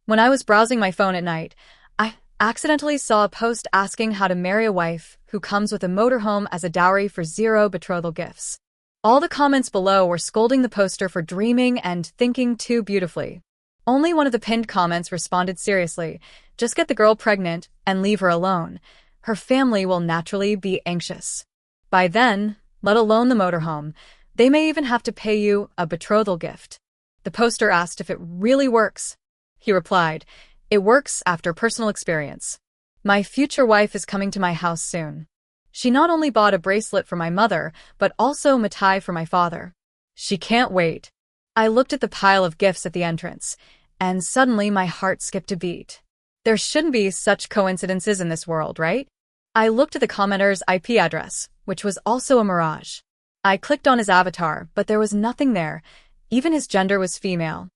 When I was browsing my phone at night, I accidentally saw a post asking how to marry a wife who comes with a motorhome as a dowry for 0 betrothal gifts. All the comments below were scolding the poster for dreaming and thinking too beautifully. Only one of the pinned comments responded seriously, "Just get the girl pregnant and leave her alone. Her family will naturally be anxious. By then, let alone the motorhome, they may even have to pay you a betrothal gift." The poster asked if it really works. He replied, "It works after personal experience. My future wife is coming to my house soon. She not only bought a bracelet for my mother, but also a tie for my father. She can't wait." I looked at the pile of gifts at the entrance, and suddenly my heart skipped a beat. There shouldn't be such coincidences in this world, right? I looked at the commenter's IP address, which was also a mirage. I clicked on his avatar, but there was nothing there. Even his gender was female.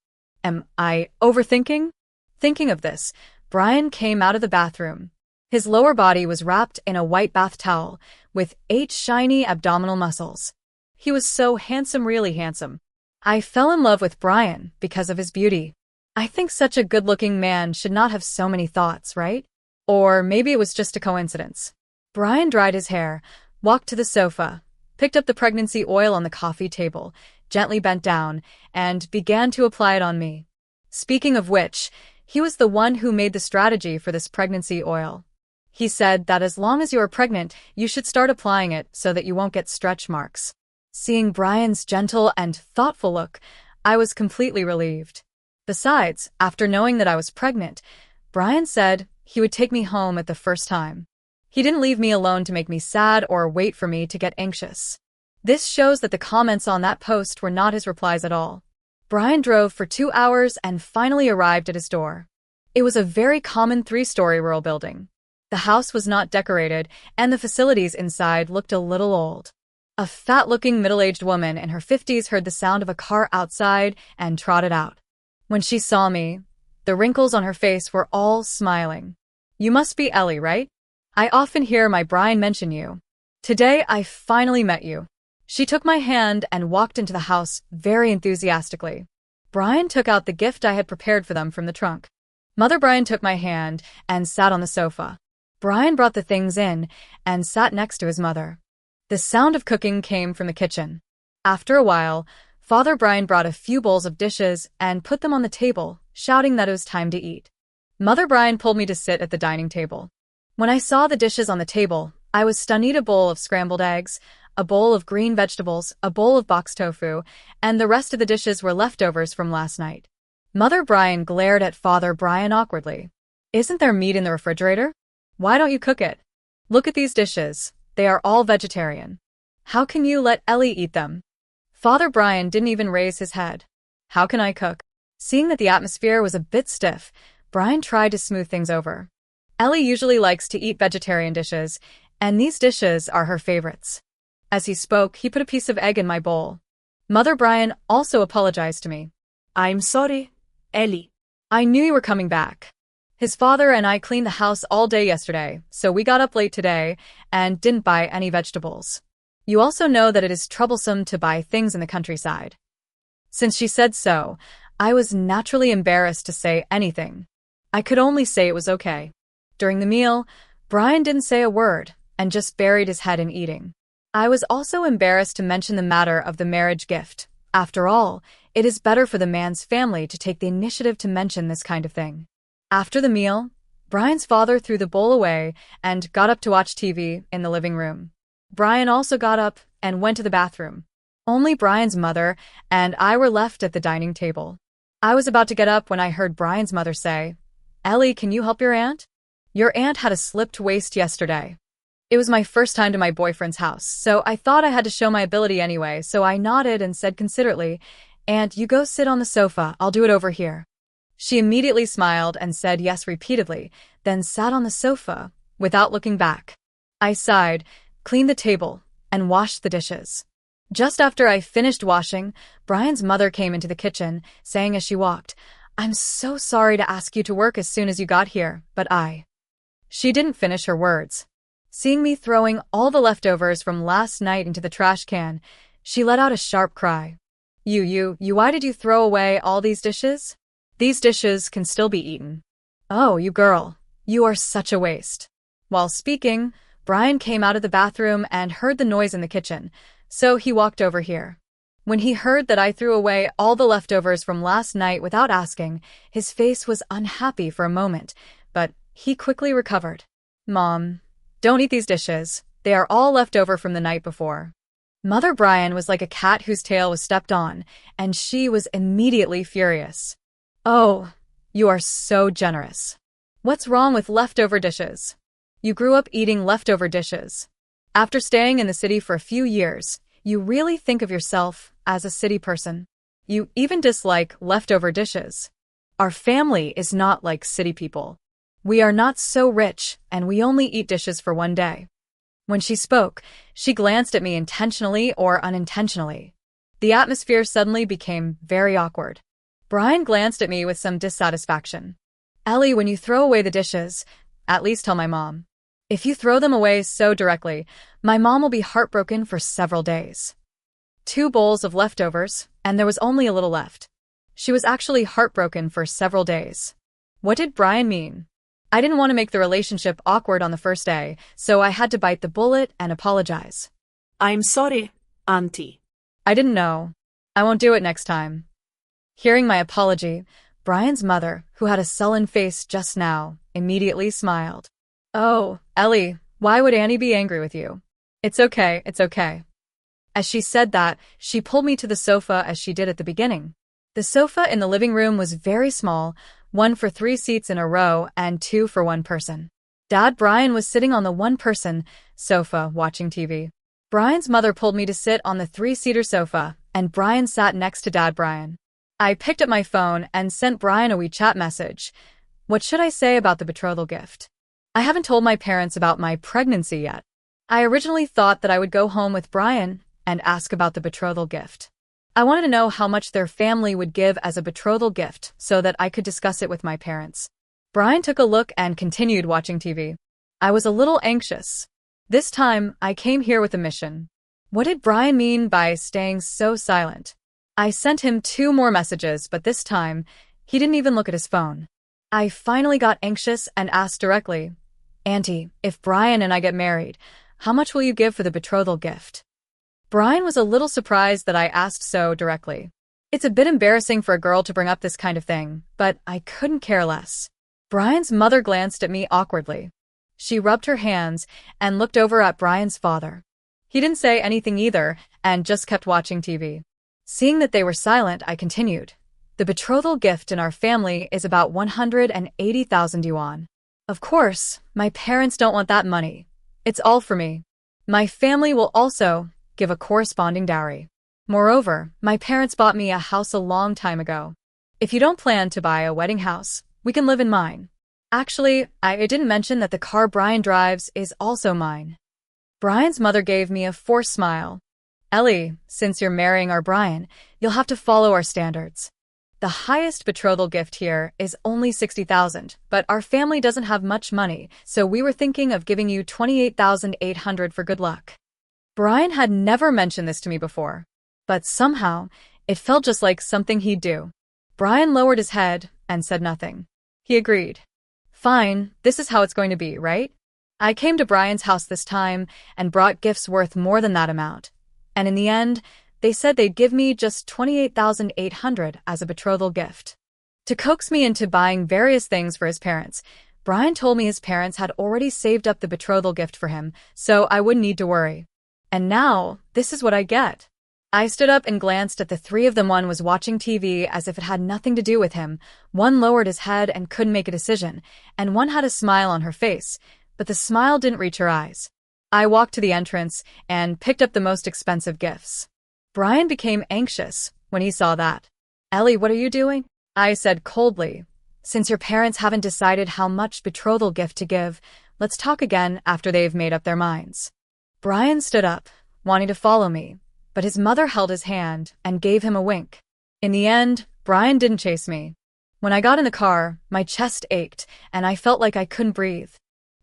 Am I overthinking? Thinking of this, Brian came out of the bathroom. His lower body was wrapped in a white bath towel, with 8 shiny abdominal muscles. He was so handsome, really handsome. I fell in love with Brian because of his beauty. I think such a good-looking man should not have so many thoughts, right? Or maybe it was just a coincidence. Brian dried his hair, walked to the sofa, picked up the pregnancy oil on the coffee table, gently bent down, and began to apply it on me. Speaking of which, he was the one who made the strategy for this pregnancy oil. He said that as long as you are pregnant, you should start applying it so that you won't get stretch marks. Seeing Brian's gentle and thoughtful look, I was completely relieved. Besides, after knowing that I was pregnant, Brian said he would take me home at the first time. He didn't leave me alone to make me sad or wait for me to get anxious. This shows that the comments on that post were not his replies at all. Brian drove for 2 hours and finally arrived at his door. It was a very common 3-story rural building. The house was not decorated, and the facilities inside looked a little old. A fat-looking middle-aged woman in her 50s heard the sound of a car outside and trotted out. When she saw me, the wrinkles on her face were all smiling. "You must be Ellie, right? I often hear my Brian mention you. Today I finally met you." She took my hand and walked into the house very enthusiastically. Brian took out the gift I had prepared for them from the trunk. Mother Brian took my hand and sat on the sofa. Brian brought the things in and sat next to his mother. The sound of cooking came from the kitchen. After a while, Father Brian brought a few bowls of dishes and put them on the table, shouting that it was time to eat. Mother Brian pulled me to sit at the dining table. When I saw the dishes on the table, I was stunned. A bowl of scrambled eggs, a bowl of green vegetables, a bowl of boxed tofu, and the rest of the dishes were leftovers from last night. Mother Brian glared at Father Brian awkwardly. "Isn't there meat in the refrigerator? Why don't you cook it? Look at these dishes. They are all vegetarian. How can you let Ellie eat them?" Father Brian didn't even raise his head. "How can I cook?" Seeing that the atmosphere was a bit stiff, Brian tried to smooth things over. "Ellie usually likes to eat vegetarian dishes, and these dishes are her favorites." As he spoke, he put a piece of egg in my bowl. Mother Brian also apologized to me. "I'm sorry, Ellie. I knew you were coming back. His father and I cleaned the house all day yesterday, so we got up late today and didn't buy any vegetables. You also know that it is troublesome to buy things in the countryside." Since she said so, I was naturally embarrassed to say anything. I could only say it was okay. During the meal, Brian didn't say a word and just buried his head in eating. I was also embarrassed to mention the matter of the marriage gift. After all, it is better for the man's family to take the initiative to mention this kind of thing. After the meal, Brian's father threw the bowl away and got up to watch TV in the living room. Brian also got up and went to the bathroom. Only Brian's mother and I were left at the dining table. I was about to get up when I heard Brian's mother say, "Ellie, can you help your aunt? Your aunt had a slipped waist yesterday." It was my first time to my boyfriend's house, so I thought I had to show my ability anyway, so I nodded and said considerately, "Aunt, you go sit on the sofa, I'll do it over here." She immediately smiled and said yes repeatedly, then sat on the sofa without looking back. I sighed, cleaned the table, and washed the dishes. Just after I finished washing, Brian's mother came into the kitchen, saying as she walked, "I'm so sorry to ask you to work as soon as you got here, but She didn't finish her words. Seeing me throwing all the leftovers from last night into the trash can, she let out a sharp cry. Why did you throw away all these dishes? These dishes can still be eaten. Oh, you girl. You are such a waste. While speaking, Brian came out of the bathroom and heard the noise in the kitchen, so he walked over here. When he heard that I threw away all the leftovers from last night without asking, his face was unhappy for a moment, but he quickly recovered. Mom, don't eat these dishes. They are all left over from the night before. Mother Brian was like a cat whose tail was stepped on, and she was immediately furious. Oh, you are so generous. What's wrong with leftover dishes? You grew up eating leftover dishes. After staying in the city for a few years, you really think of yourself as a city person. You even dislike leftover dishes. Our family is not like city people. We are not so rich, and we only eat dishes for one day. When she spoke, she glanced at me intentionally or unintentionally. The atmosphere suddenly became very awkward. Brian glanced at me with some dissatisfaction. Ellie, when you throw away the dishes, at least tell my mom. If you throw them away so directly, my mom will be heartbroken for several days. 2 bowls of leftovers, and there was only a little left. She was actually heartbroken for several days. What did Brian mean? I didn't want to make the relationship awkward on the first day, so I had to bite the bullet and apologize. I'm sorry, Auntie. I didn't know. I won't do it next time. Hearing my apology, Brian's mother, who had a sullen face just now, immediately smiled. Oh, Ellie, why would Annie be angry with you? It's okay, it's okay. As she said that, she pulled me to the sofa as she did at the beginning. The sofa in the living room was very small, 1 for 3 seats in a row and 2 for 1 person. Dad Brian was sitting on the 1-person sofa watching TV. Brian's mother pulled me to sit on the 3-seater sofa, and Brian sat next to Dad Brian. I picked up my phone and sent Brian a WeChat message. What should I say about the betrothal gift? I haven't told my parents about my pregnancy yet. I originally thought that I would go home with Brian and ask about the betrothal gift. I wanted to know how much their family would give as a betrothal gift so that I could discuss it with my parents. Brian took a look and continued watching TV. I was a little anxious. This time, I came here with a mission. What did Brian mean by staying so silent? I sent him 2 more messages, but this time, he didn't even look at his phone. I finally got anxious and asked directly, Auntie, if Brian and I get married, how much will you give for the betrothal gift? Brian was a little surprised that I asked so directly. It's a bit embarrassing for a girl to bring up this kind of thing, but I couldn't care less. Brian's mother glanced at me awkwardly. She rubbed her hands and looked over at Brian's father. He didn't say anything either and just kept watching TV. Seeing that they were silent, I continued. The betrothal gift in our family is about 180,000 yuan. Of course, my parents don't want that money. It's all for me. My family will also give a corresponding dowry. Moreover, my parents bought me a house a long time ago. If you don't plan to buy a wedding house, we can live in mine. Actually, I didn't mention that the car Brian drives is also mine. Brian's mother gave me a forced smile. Ellie, since you're marrying our Brian, you'll have to follow our standards. The highest betrothal gift here is only 60,000, but our family doesn't have much money, so we were thinking of giving you 28,800 for good luck. Brian had never mentioned this to me before, but somehow, it felt just like something he'd do. Brian lowered his head and said nothing. He agreed. Fine, this is how it's going to be, right? I came to Brian's house this time and brought gifts worth more than that amount. And in the end, they said they'd give me just 28,800 as a betrothal gift. To coax me into buying various things for his parents, Brian told me his parents had already saved up the betrothal gift for him, so I wouldn't need to worry. And now, this is what I get. I stood up and glanced at the 3 of them. One was watching TV as if it had nothing to do with him, one lowered his head and couldn't make a decision, and one had a smile on her face, but the smile didn't reach her eyes. I walked to the entrance and picked up the most expensive gifts. Brian became anxious when he saw that. Ellie, what are you doing? I said coldly. Since your parents haven't decided how much betrothal gift to give, let's talk again after they've made up their minds. Brian stood up, wanting to follow me, but his mother held his hand and gave him a wink. In the end, Brian didn't chase me. When I got in the car, my chest ached and I felt like I couldn't breathe.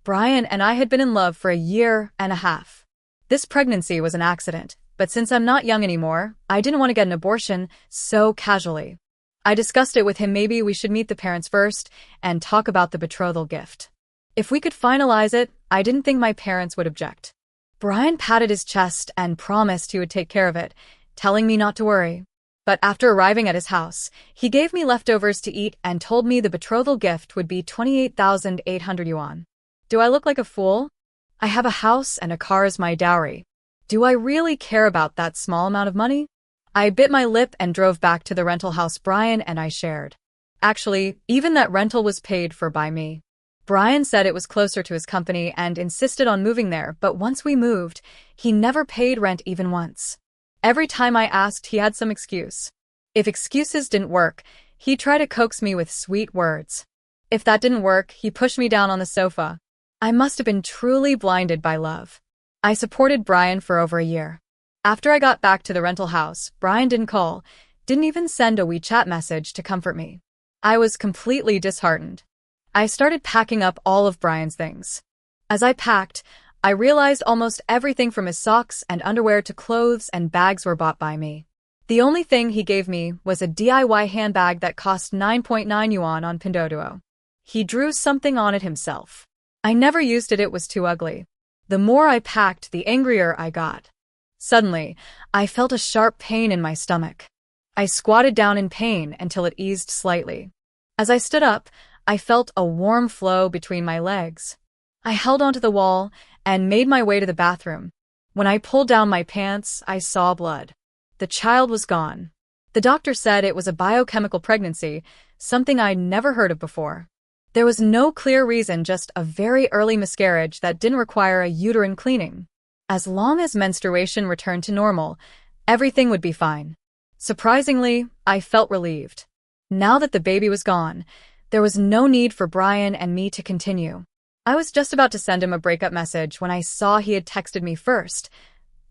Brian and I had been in love for a year and a half. This pregnancy was an accident, but since I'm not young anymore, I didn't want to get an abortion so casually. I discussed it with him. Maybe we should meet the parents first and talk about the betrothal gift. If we could finalize it, I didn't think my parents would object. Brian patted his chest and promised he would take care of it, telling me not to worry. But after arriving at his house, he gave me leftovers to eat and told me the betrothal gift would be 28,800 yuan. Do I look like a fool? I have a house and a car as my dowry. Do I really care about that small amount of money? I bit my lip and drove back to the rental house Brian and I shared. Actually, even that rental was paid for by me. Brian said it was closer to his company and insisted on moving there, but once we moved, he never paid rent even once. Every time I asked, he had some excuse. If excuses didn't work, he'd try to coax me with sweet words. If that didn't work, he pushed me down on the sofa. I must have been truly blinded by love. I supported Brian for over a year. After I got back to the rental house, Brian didn't call, didn't even send a WeChat message to comfort me. I was completely disheartened. I started packing up all of Brian's things. As I packed, I realized almost everything from his socks and underwear to clothes and bags were bought by me. The only thing he gave me was a DIY handbag that cost 9.9 yuan on Pinduoduo. He drew something on it himself. I never used it. It was too ugly. The more I packed, the angrier I got. Suddenly, I felt a sharp pain in my stomach. I squatted down in pain until it eased slightly. As I stood up, I felt a warm flow between my legs. I held onto the wall and made my way to the bathroom. When I pulled down my pants, I saw blood. The child was gone. The doctor said it was a biochemical pregnancy, something I'd never heard of before. There was no clear reason, just a very early miscarriage that didn't require a uterine cleaning. As long as menstruation returned to normal, everything would be fine. Surprisingly, I felt relieved. Now that the baby was gone, there was no need for Brian and me to continue. I was just about to send him a breakup message when I saw he had texted me first.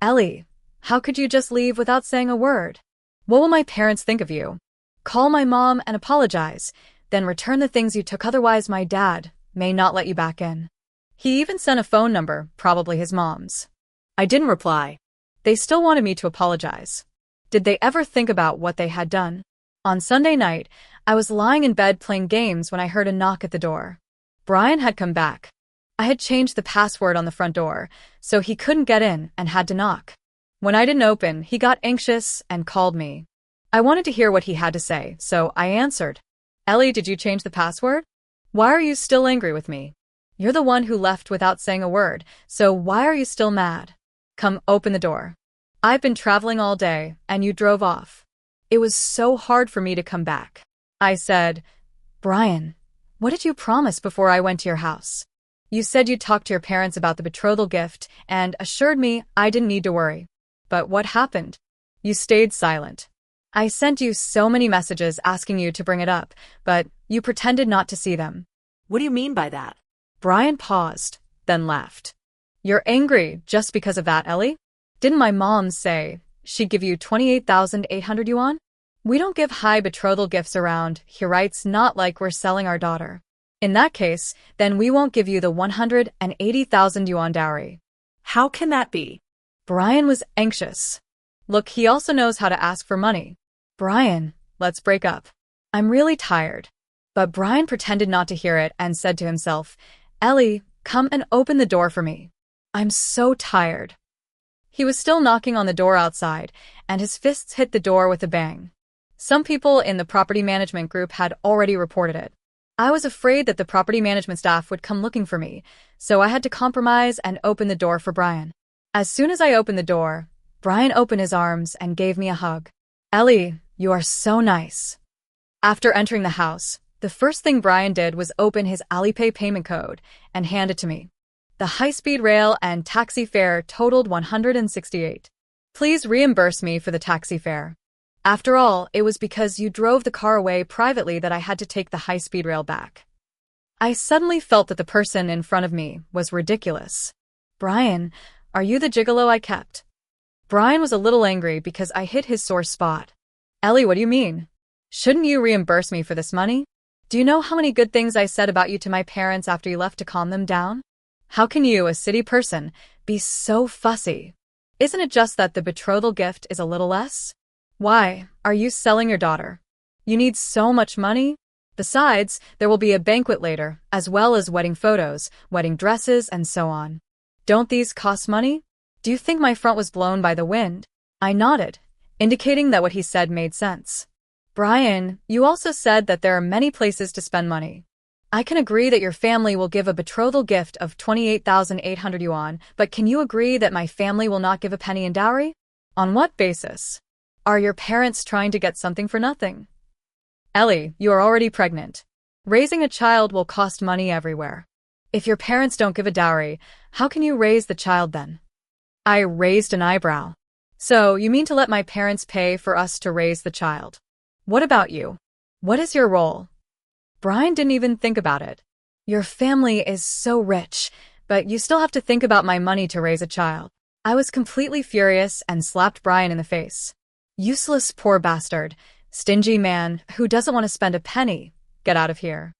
Ellie, how could you just leave without saying a word? What will my parents think of you? Call my mom and apologize, then return the things you took, otherwise my dad may not let you back in. He even sent a phone number, probably his mom's. I didn't reply. They still wanted me to apologize. Did they ever think about what they had done? On Sunday night, I was lying in bed playing games when I heard a knock at the door. Brian had come back. I had changed the password on the front door, so he couldn't get in and had to knock. When I didn't open, he got anxious and called me. I wanted to hear what he had to say, so I answered. Ellie, did you change the password? Why are you still angry with me? You're the one who left without saying a word, so why are you still mad? Come, open the door. I've been traveling all day, and you drove off. It was so hard for me to come back. I said, Brian, what did you promise before I went to your house? You said you'd talk to your parents about the betrothal gift and assured me I didn't need to worry. But what happened? You stayed silent. I sent you so many messages asking you to bring it up, but you pretended not to see them. What do you mean by that? Brian paused, then laughed. You're angry just because of that, Ellie? Didn't my mom say she'd give you 28,800 yuan? We don't give high betrothal gifts around, he writes, not like we're selling our daughter. In that case, then we won't give you the 180,000 yuan dowry. How can that be? Brian was anxious. Look, he also knows how to ask for money. Brian, let's break up. I'm really tired. But Brian pretended not to hear it and said to himself, Ellie, come and open the door for me. I'm so tired. He was still knocking on the door outside, and his fists hit the door with a bang. Some people in the property management group had already reported it. I was afraid that the property management staff would come looking for me, so I had to compromise and open the door for Brian. As soon as I opened the door, Brian opened his arms and gave me a hug. Ellie, you are so nice. After entering the house, the first thing Brian did was open his Alipay payment code and hand it to me. The high-speed rail and taxi fare totaled 168. Please reimburse me for the taxi fare. After all, it was because you drove the car away privately that I had to take the high-speed rail back. I suddenly felt that the person in front of me was ridiculous. Brian, are you the gigolo I kept? Brian was a little angry because I hit his sore spot. Ellie, what do you mean? Shouldn't you reimburse me for this money? Do you know how many good things I said about you to my parents after you left to calm them down? How can you, a city person, be so fussy? Isn't it just that the betrothal gift is a little less? Why, are you selling your daughter? You need so much money? Besides, there will be a banquet later, as well as wedding photos, wedding dresses, and so on. Don't these cost money? Do you think my front was blown by the wind? I nodded, indicating that what he said made sense. Brian, you also said that there are many places to spend money. I can agree that your family will give a betrothal gift of 28,800 yuan, but can you agree that my family will not give a penny in dowry? On what basis? Are your parents trying to get something for nothing? Ellie, you are already pregnant. Raising a child will cost money everywhere. If your parents don't give a dowry, how can you raise the child then? I raised an eyebrow. So, you mean to let my parents pay for us to raise the child? What about you? What is your role? Brian didn't even think about it. Your family is so rich, but you still have to think about my money to raise a child. I was completely furious and slapped Brian in the face. Useless poor bastard. Stingy man who doesn't want to spend a penny. Get out of here.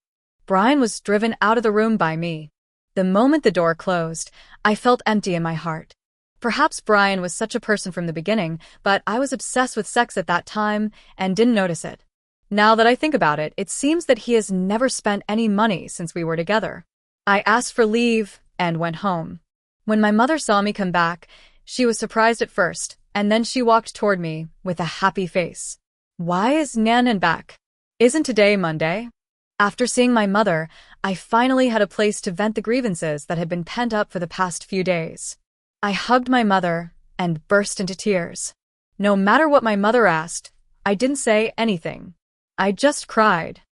Brian was driven out of the room by me. The moment the door closed, I felt empty in my heart. Perhaps Brian was such a person from the beginning, but I was obsessed with sex at that time and didn't notice it. Now that I think about it, it seems that he has never spent any money since we were together. I asked for leave and went home. When my mother saw me come back, she was surprised at first, and then she walked toward me with a happy face. Why is Nan back? Isn't today Monday? After seeing my mother, I finally had a place to vent the grievances that had been pent up for the past few days. I hugged my mother and burst into tears. No matter what my mother asked, I didn't say anything. I just cried.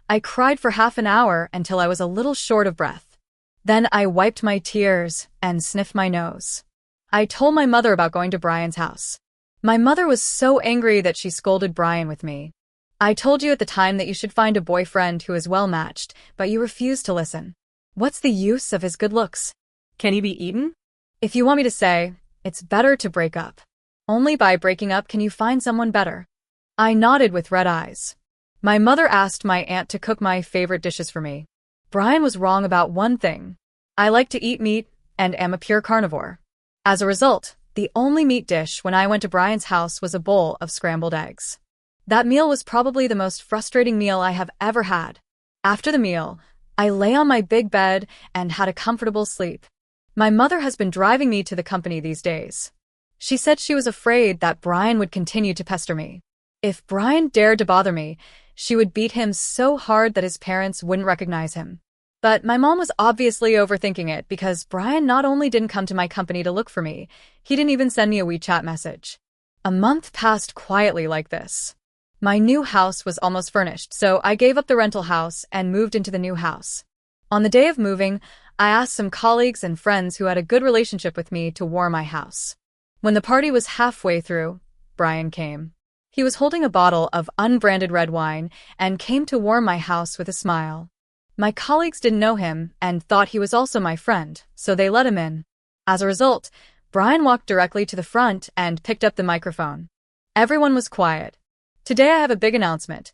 I cried for half an hour until I was a little short of breath. Then I wiped my tears and sniffed my nose. I told my mother about going to Brian's house. My mother was so angry that she scolded Brian with me. I told you at the time that you should find a boyfriend who is well-matched, but you refused to listen. What's the use of his good looks? Can he be eaten? If you want me to say, it's better to break up. Only by breaking up can you find someone better. I nodded with red eyes. My mother asked my aunt to cook my favorite dishes for me. Brian was wrong about one thing. I like to eat meat and am a pure carnivore. As a result, the only meat dish when I went to Brian's house was a bowl of scrambled eggs. That meal was probably the most frustrating meal I have ever had. After the meal, I lay on my big bed and had a comfortable sleep. My mother has been driving me to the company these days. She said she was afraid that Brian would continue to pester me. If Brian dared to bother me, she would beat him so hard that his parents wouldn't recognize him. But my mom was obviously overthinking it because Brian not only didn't come to my company to look for me, he didn't even send me a WeChat message. A month passed quietly like this. My new house was almost furnished, so I gave up the rental house and moved into the new house. On the day of moving, I asked some colleagues and friends who had a good relationship with me to warm my house. When the party was halfway through, Brian came. He was holding a bottle of unbranded red wine and came to warm my house with a smile. My colleagues didn't know him and thought he was also my friend, so they let him in. As a result, Brian walked directly to the front and picked up the microphone. Everyone was quiet. Today I have a big announcement.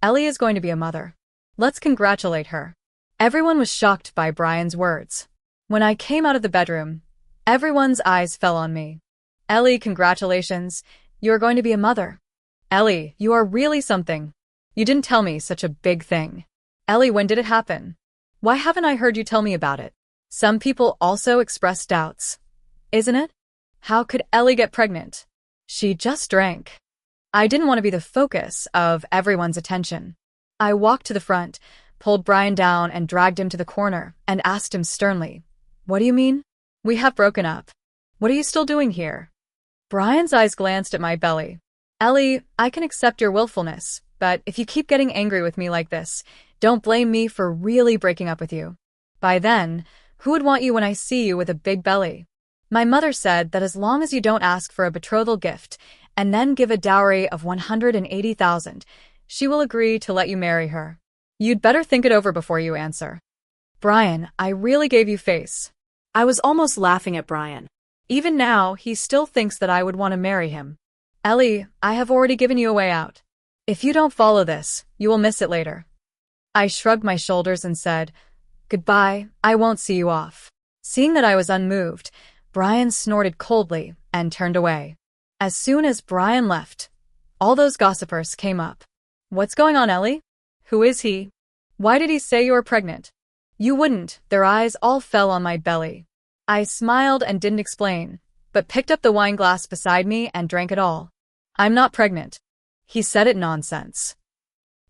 Ellie is going to be a mother. Let's congratulate her. Everyone was shocked by Brian's words. When I came out of the bedroom, everyone's eyes fell on me. Ellie, congratulations. You are going to be a mother. Ellie, you are really something. You didn't tell me such a big thing. Ellie, when did it happen? Why haven't I heard you tell me about it? Some people also expressed doubts. Isn't it? How could Ellie get pregnant? She just drank. I didn't want to be the focus of everyone's attention. I walked to the front, pulled Brian down and dragged him to the corner and asked him sternly, "What do you mean? We have broken up. What are you still doing here?" Brian's eyes glanced at my belly. Ellie, I can accept your willfulness, but if you keep getting angry with me like this, don't blame me for really breaking up with you. By then, who would want you when I see you with a big belly? My mother said that as long as you don't ask for a betrothal gift and then give a dowry of 180,000, she will agree to let you marry her. You'd better think it over before you answer. Brian, I really gave you face. I was almost laughing at Brian. Even now, he still thinks that I would want to marry him. Ellie, I have already given you a way out. If you don't follow this, you will miss it later. I shrugged my shoulders and said, "Goodbye, I won't see you off." Seeing that I was unmoved, Brian snorted coldly and turned away. As soon as Brian left, all those gossipers came up. What's going on, Ellie? Who is he? Why did he say you were pregnant? You wouldn't. Their eyes all fell on my belly. I smiled and didn't explain, but picked up the wine glass beside me and drank it all. I'm not pregnant. He said it nonsense.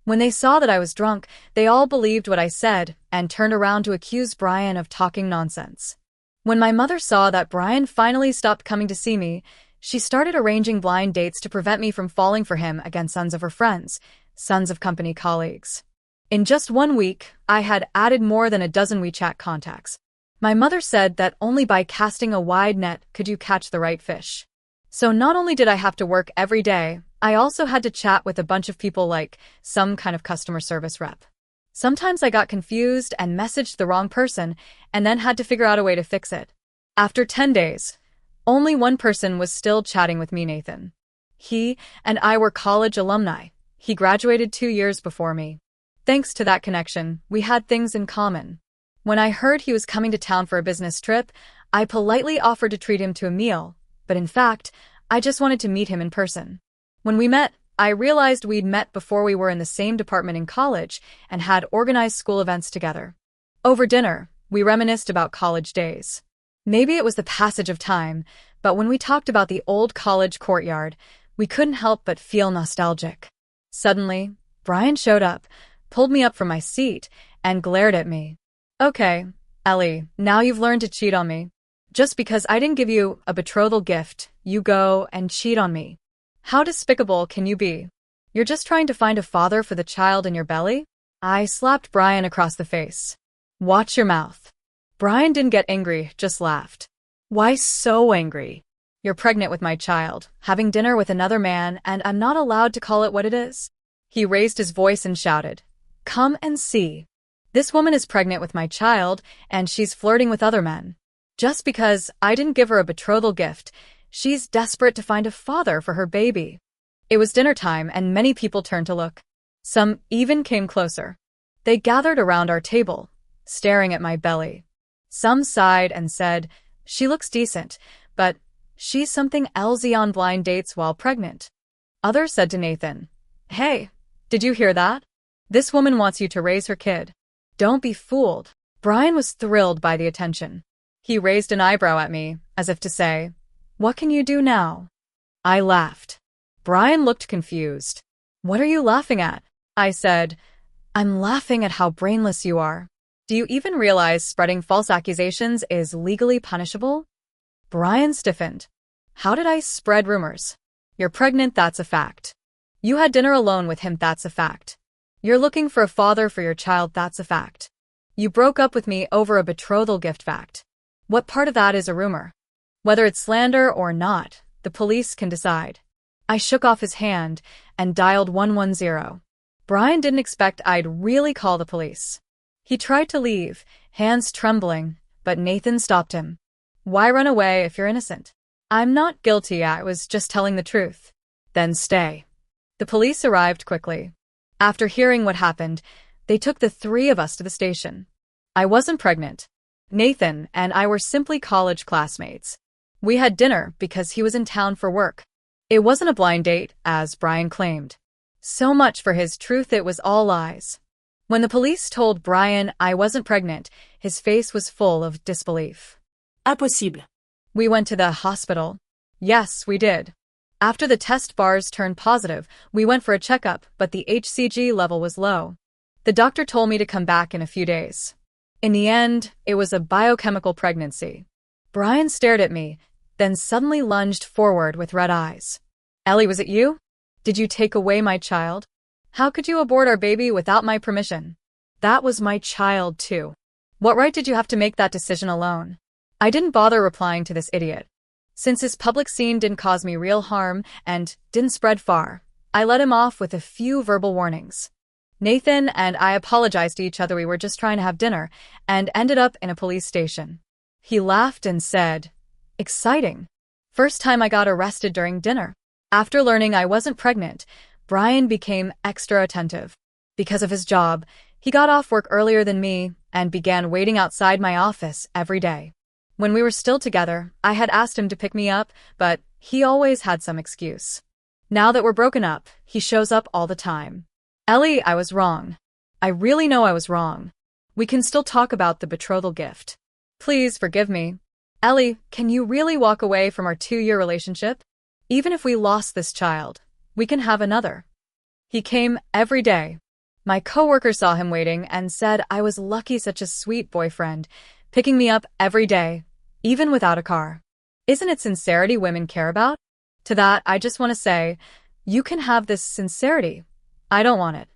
When they saw that I was drunk, they all believed what I said and turned around to accuse Brian of talking nonsense. When my mother saw that Brian finally stopped coming to see me, she started arranging blind dates to prevent me from falling for him against sons of her friends, sons of company colleagues. In just 1 week, I had added more than a dozen WeChat contacts. My mother said that only by casting a wide net could you catch the right fish. So not only did I have to work every day, I also had to chat with a bunch of people like some kind of customer service rep. Sometimes I got confused and messaged the wrong person and then had to figure out a way to fix it. After 10 days, only one person was still chatting with me, Nathan. He and I were college alumni. He graduated 2 years before me. Thanks to that connection, we had things in common. When I heard he was coming to town for a business trip, I politely offered to treat him to a meal, but in fact, I just wanted to meet him in person. When we met, I realized we'd met before we were in the same department in college and had organized school events together. Over dinner, we reminisced about college days. Maybe it was the passage of time, but when we talked about the old college courtyard, we couldn't help but feel nostalgic. Suddenly, Brian showed up, pulled me up from my seat, and glared at me. Okay, Ellie, now you've learned to cheat on me. Just because I didn't give you a betrothal gift, you go and cheat on me. How despicable can you be? You're just trying to find a father for the child in your belly? I slapped Brian across the face. Watch your mouth. Brian didn't get angry, just laughed. Why so angry? You're pregnant with my child, having dinner with another man, and I'm not allowed to call it what it is. He raised his voice and shouted, "Come and see. This woman is pregnant with my child, and she's flirting with other men. Just because I didn't give her a betrothal gift, she's desperate to find a father for her baby." It was dinner time, and many people turned to look. Some even came closer. They gathered around our table, staring at my belly. Some sighed and said, "She looks decent, but she's something else on blind dates while pregnant." Others said to Nathan, "Hey, did you hear that? This woman wants you to raise her kid. Don't be fooled." Brian was thrilled by the attention. He raised an eyebrow at me, as if to say, "What can you do now?" I laughed. Brian looked confused. "What are you laughing at?" I said, "I'm laughing at how brainless you are. Do you even realize spreading false accusations is legally punishable?" Brian stiffened. "How did I spread rumors? You're pregnant, that's a fact. You had dinner alone with him, that's a fact. You're looking for a father for your child, that's a fact. You broke up with me over a betrothal gift, fact. What part of that is a rumor? Whether it's slander or not, the police can decide." I shook off his hand and dialed 110. Brian didn't expect I'd really call the police. He tried to leave, hands trembling, but Nathan stopped him. "Why run away if you're innocent? I'm not guilty, I was just telling the truth." "Then stay." The police arrived quickly. After hearing what happened, they took the 3 of us to the station. I wasn't pregnant. Nathan and I were simply college classmates. We had dinner because he was in town for work. It wasn't a blind date, as Brian claimed. So much for his truth, it was all lies. When the police told Brian I wasn't pregnant, his face was full of disbelief. Impossible. We went to the hospital. Yes, we did. After the test bars turned positive, we went for a checkup, but the HCG level was low. The doctor told me to come back in a few days. In the end, it was a biochemical pregnancy. Brian stared at me, then suddenly lunged forward with red eyes. "Ellie, was it you? Did you take away my child? How could you abort our baby without my permission? That was my child, too. What right did you have to make that decision alone?" I didn't bother replying to this idiot. Since his public scene didn't cause me real harm and didn't spread far, I let him off with a few verbal warnings. Nathan and I apologized to each other. We were just trying to have dinner and ended up in a police station. He laughed and said, "Exciting. First time I got arrested during dinner." After learning I wasn't pregnant, Brian became extra attentive. Because of his job, he got off work earlier than me and began waiting outside my office every day. When we were still together, I had asked him to pick me up, but he always had some excuse. Now that we're broken up, he shows up all the time. Ellie, I was wrong. I really know I was wrong. We can still talk about the betrothal gift. Please forgive me. Ellie, can you really walk away from our 2-year relationship? Even if we lost this child, we can have another. He came every day. My coworker saw him waiting and said I was lucky, such a sweet boyfriend, picking me up every day, even without a car. Isn't it sincerity women care about? To that, I just want to say, you can have this sincerity. I don't want it.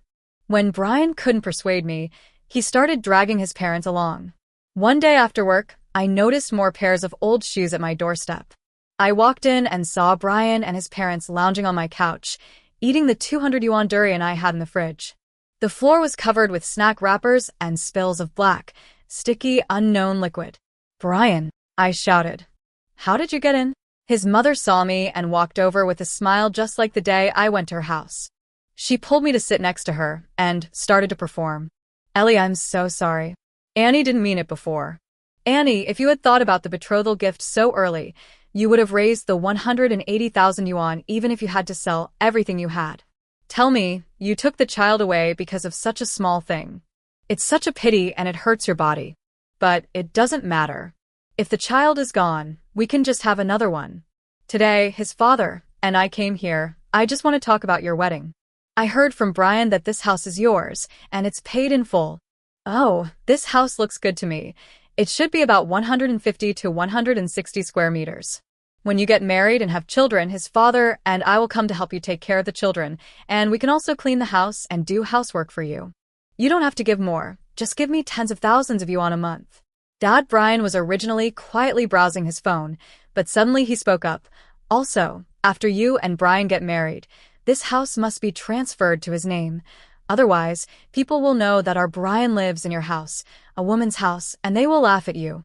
When Brian couldn't persuade me, he started dragging his parents along. One day after work, I noticed more pairs of old shoes at my doorstep. I walked in and saw Brian and his parents lounging on my couch, eating the 200 yuan durian I had in the fridge. The floor was covered with snack wrappers and spills of black, sticky, unknown liquid. Brian, I shouted. How did you get in? His mother saw me and walked over with a smile, just like the day I went to her house. She pulled me to sit next to her and started to perform. Ellie, I'm so sorry. Annie didn't mean it before. Annie, if you had thought about the betrothal gift so early, you would have raised the 180,000 yuan even if you had to sell everything you had. Tell me, you took the child away because of such a small thing. It's such a pity and it hurts your body. But it doesn't matter. If the child is gone, we can just have another one. Today, his father and I came here. I just want to talk about your wedding. I heard from Brian that this house is yours, and it's paid in full. Oh, this house looks good to me. It should be about 150 to 160 square meters. When you get married and have children, his father and I will come to help you take care of the children, and we can also clean the house and do housework for you. You don't have to give more. Just give me tens of thousands of yuan a month. Dad Brian was originally quietly browsing his phone, but suddenly he spoke up. Also, after you and Brian get married, this house must be transferred to his name. Otherwise, people will know that our Brian lives in your house, a woman's house, and they will laugh at you.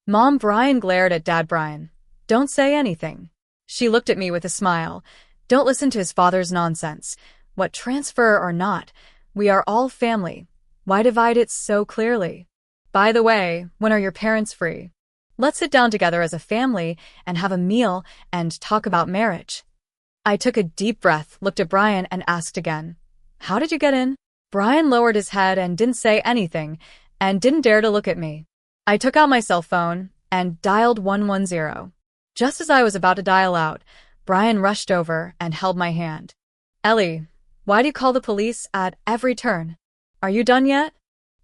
Mom Brian glared at Dad Brian. Don't say anything. She looked at me with a smile. Don't listen to his father's nonsense. What transfer or not, we are all family. Why divide it so clearly? By the way, when are your parents free? Let's sit down together as a family and have a meal and talk about marriage. I took a deep breath, looked at Brian, and asked again. How did you get in? Brian lowered his head and didn't say anything, and didn't dare to look at me. I took out my cell phone and dialed 110. Just as I was about to dial out, Brian rushed over and held my hand. Ellie, why do you call the police at every turn? Are you done yet?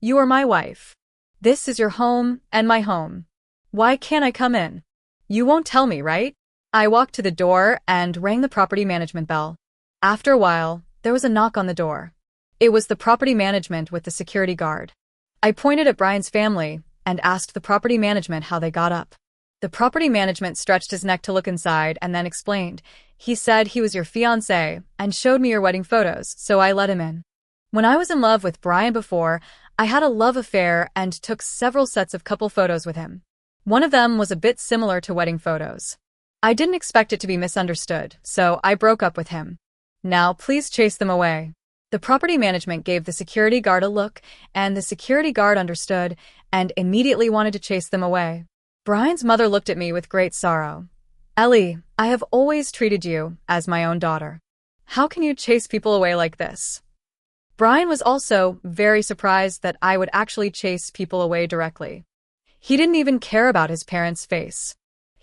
You are my wife. This is your home and my home. Why can't I come in? You won't tell me, right? I walked to the door and rang the property management bell. After a while, there was a knock on the door. It was the property management with the security guard. I pointed at Brian's family and asked the property management how they got up. The property management stretched his neck to look inside and then explained. He said he was your fiancé and showed me your wedding photos, so I let him in. When I was in love with Brian before, I had a love affair and took several sets of couple photos with him. One of them was a bit similar to wedding photos. I didn't expect it to be misunderstood, so I broke up with him. Now please chase them away. The property management gave the security guard a look, and the security guard understood and immediately wanted to chase them away. Brian's mother looked at me with great sorrow. Ellie, I have always treated you as my own daughter. How can you chase people away like this? Brian was also very surprised that I would actually chase people away directly. He didn't even care about his parents' face.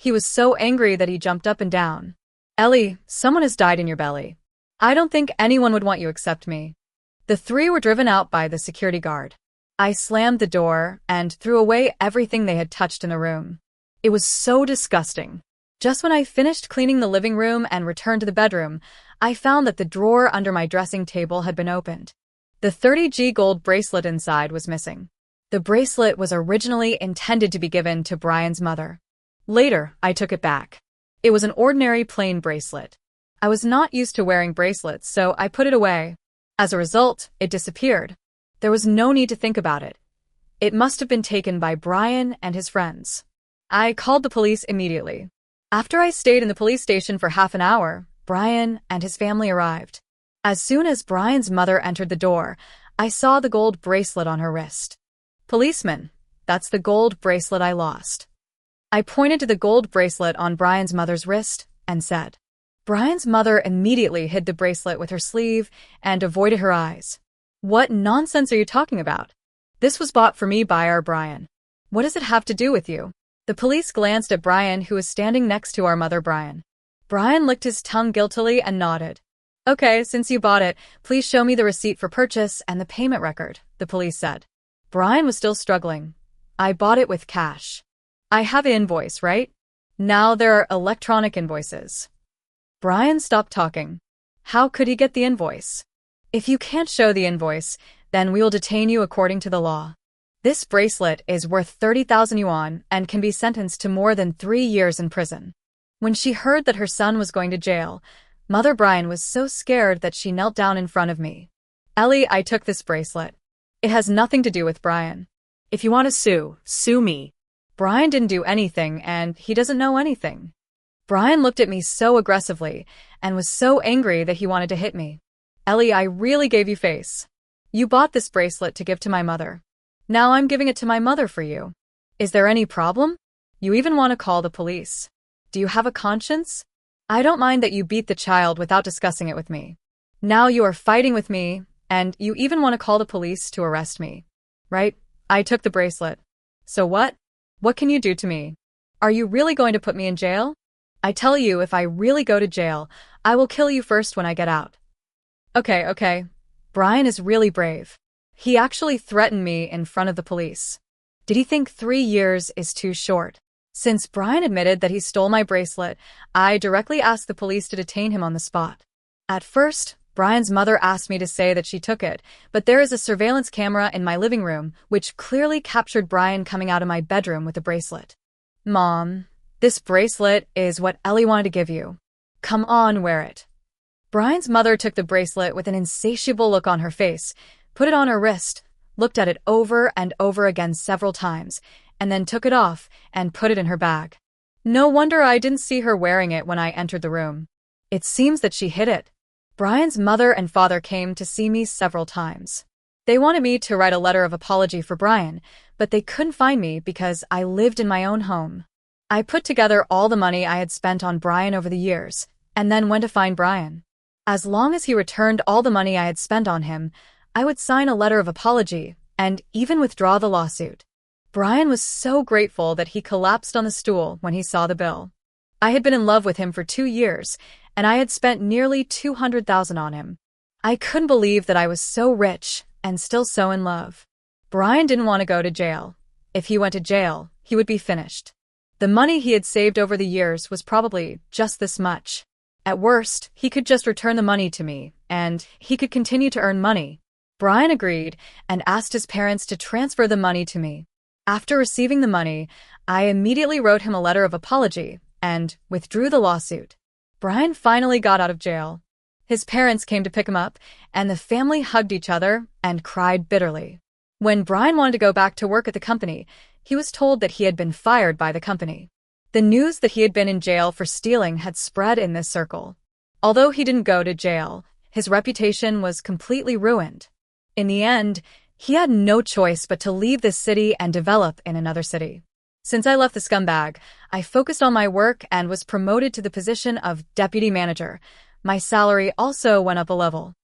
He was so angry that he jumped up and down. Ellie, someone has died in your belly. I don't think anyone would want you except me. The three were driven out by the security guard. I slammed the door and threw away everything they had touched in the room. It was so disgusting. Just when I finished cleaning the living room and returned to the bedroom, I found that the drawer under my dressing table had been opened. The 30G gold bracelet inside was missing. The bracelet was originally intended to be given to Brian's mother. Later, I took it back. It was an ordinary plain bracelet. I was not used to wearing bracelets, so I put it away. As a result, it disappeared. There was no need to think about it. It must have been taken by Brian and his friends. I called the police immediately. After I stayed in the police station for half an hour, Brian and his family arrived. As soon as Brian's mother entered the door, I saw the gold bracelet on her wrist. Policeman, that's the gold bracelet I lost. I pointed to the gold bracelet on Brian's mother's wrist and said. Brian's mother immediately hid the bracelet with her sleeve and avoided her eyes. What nonsense are you talking about? This was bought for me by our Brian. What does it have to do with you? The police glanced at Brian, who was standing next to our mother, Brian. Brian licked his tongue guiltily and nodded. Okay, since you bought it, please show me the receipt for purchase and the payment record, the police said. Brian was still struggling. I bought it with cash. I have an invoice, right? Now there are electronic invoices. Brian stopped talking. How could he get the invoice? If you can't show the invoice, then we will detain you according to the law. This bracelet is worth 30,000 yuan and can be sentenced to more than 3 years in prison. When she heard that her son was going to jail, Mother Brian was so scared that she knelt down in front of me. Ellie, I took this bracelet. It has nothing to do with Brian. If you want to sue, sue me. Brian didn't do anything and he doesn't know anything. Brian looked at me so aggressively and was so angry that he wanted to hit me. Ellie, I really gave you face. You bought this bracelet to give to my mother. Now I'm giving it to my mother for you. Is there any problem? You even want to call the police. Do you have a conscience? I don't mind that you beat the child without discussing it with me. Now you are fighting with me, and you even want to call the police to arrest me. Right? I took the bracelet. So what? What can you do to me? Are you really going to put me in jail? I tell you, if I really go to jail, I will kill you first when I get out. Okay. Brian is really brave. He actually threatened me in front of the police. Did he think 3 years is too short? Since Brian admitted that he stole my bracelet, I directly asked the police to detain him on the spot. At first, Brian's mother asked me to say that she took it, but there is a surveillance camera in my living room which clearly captured Brian coming out of my bedroom with the bracelet. Mom, this bracelet is what Ellie wanted to give you. Come on, wear it. Brian's mother took the bracelet with an insatiable look on her face, put it on her wrist, looked at it over and over again several times, and then took it off and put it in her bag. No wonder I didn't see her wearing it when I entered the room. It seems that she hid it. Brian's mother and father came to see me several times. They wanted me to write a letter of apology for Brian, but they couldn't find me because I lived in my own home. I put together all the money I had spent on Brian over the years, and then went to find Brian. As long as he returned all the money I had spent on him, I would sign a letter of apology and even withdraw the lawsuit. Brian was so grateful that he collapsed on the stool when he saw the bill. I had been in love with him for 2 years, and I had spent nearly 200,000 on him. I couldn't believe that I was so rich and still so in love. Brian didn't want to go to jail. If he went to jail, he would be finished. The money he had saved over the years was probably just this much. At worst, he could just return the money to me, and he could continue to earn money. Brian agreed and asked his parents to transfer the money to me. After receiving the money, I immediately wrote him a letter of apology and withdrew the lawsuit. Brian finally got out of jail. His parents came to pick him up, and the family hugged each other and cried bitterly. When Brian wanted to go back to work at the company, he was told that he had been fired by the company. The news that he had been in jail for stealing had spread in this circle. Although he didn't go to jail, his reputation was completely ruined. In the end, he had no choice but to leave this city and develop in another city. Since I left the scumbag, I focused on my work and was promoted to the position of deputy manager. My salary also went up a level.